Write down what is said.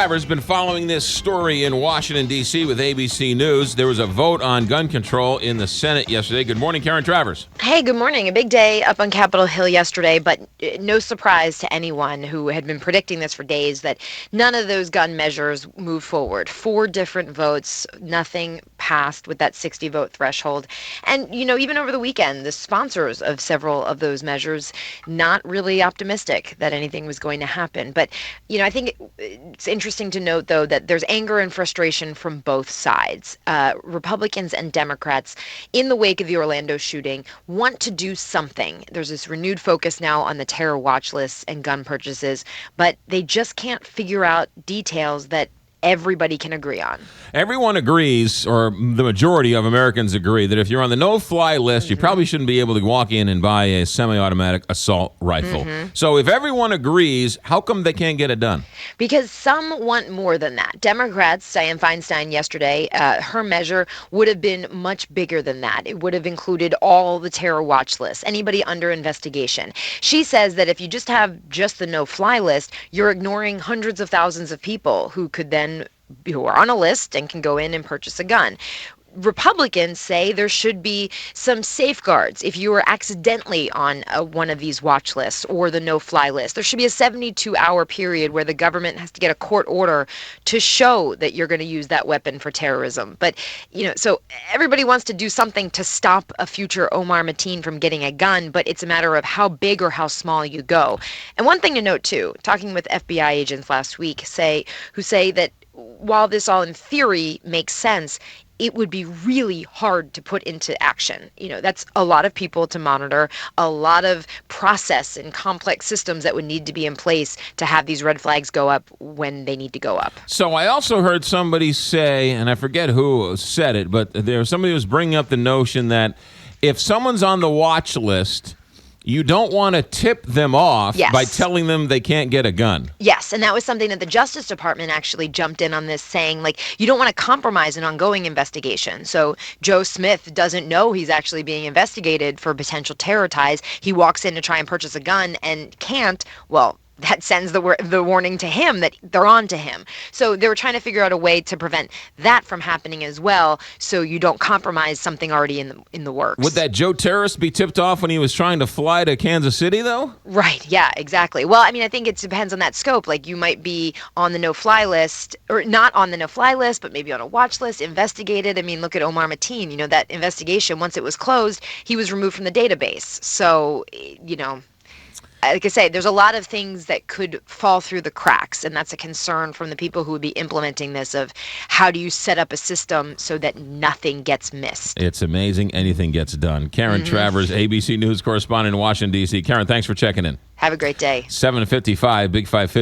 Travers been following this story in Washington, D.C. with ABC News. There was a vote on gun control in the Senate yesterday. Good morning, Karen Travers. Hey, good morning. A big day up on Capitol Hill yesterday, but no surprise to anyone who had been predicting this for days that none of those gun measures moved forward. 4 different votes, nothing passed with that 60-vote threshold. And, even over the weekend, the sponsors of several of those measures not really optimistic that anything was going to happen. But, I think it's interesting to note, though, that there's anger and frustration from both sides. Republicans and Democrats, in the wake of the Orlando shooting, want to do something. There's this renewed focus now on the terror watch lists and gun purchases, but they just can't figure out details that everybody can agree on. Everyone agrees, or the majority of Americans agree, that if you're on the no-fly list, you probably shouldn't be able to walk in and buy a semi-automatic assault rifle. So if everyone agrees, how come they can't get it done? Because some want more than that. Democrats, Dianne Feinstein yesterday, her measure would have been much bigger than that. It would have included all the terror watch lists, anybody under investigation. She says that if you just have just the no-fly list, you're ignoring hundreds of thousands of people who are on a list and can go in and purchase a gun. Republicans say there should be some safeguards if you were accidentally on one of these watch lists or the no-fly list. There should be a 72-hour period where the government has to get a court order to show that you're going to use that weapon for terrorism. But, so everybody wants to do something to stop a future Omar Mateen from getting a gun, but it's a matter of how big or how small you go. And one thing to note, too, talking with FBI agents last week who say that while this all in theory makes sense, it would be really hard to put into action. That's a lot of people to monitor, a lot of process and complex systems that would need to be in place to have these red flags go up when they need to go up. So I also heard somebody say, and I forget who said it, but there was somebody who was bringing up the notion that if someone's on the watch list, you don't want to tip them off by telling them they can't get a gun. Yes, and that was something that the Justice Department actually jumped in on this, saying, you don't want to compromise an ongoing investigation. So Joe Smith doesn't know he's actually being investigated for potential terror ties. He walks in to try and purchase a gun and can't. Well, that sends the warning to him that they're on to him. So they were trying to figure out a way to prevent that from happening as well, so you don't compromise something already in the works. Would that Joe terrorist be tipped off when he was trying to fly to Kansas City, though? Right, yeah, exactly. Well, I think it depends on that scope. You might be on the no-fly list, or not on the no-fly list, but maybe on a watch list, investigated. Look at Omar Mateen. That investigation, once it was closed, he was removed from the database. So, like I say, there's a lot of things that could fall through the cracks, and that's a concern from the people who would be implementing this, of how do you set up a system so that nothing gets missed. It's amazing anything gets done. Karen Travers, ABC News correspondent in Washington, D.C. Karen, thanks for checking in. Have a great day. 7:55, Big 550.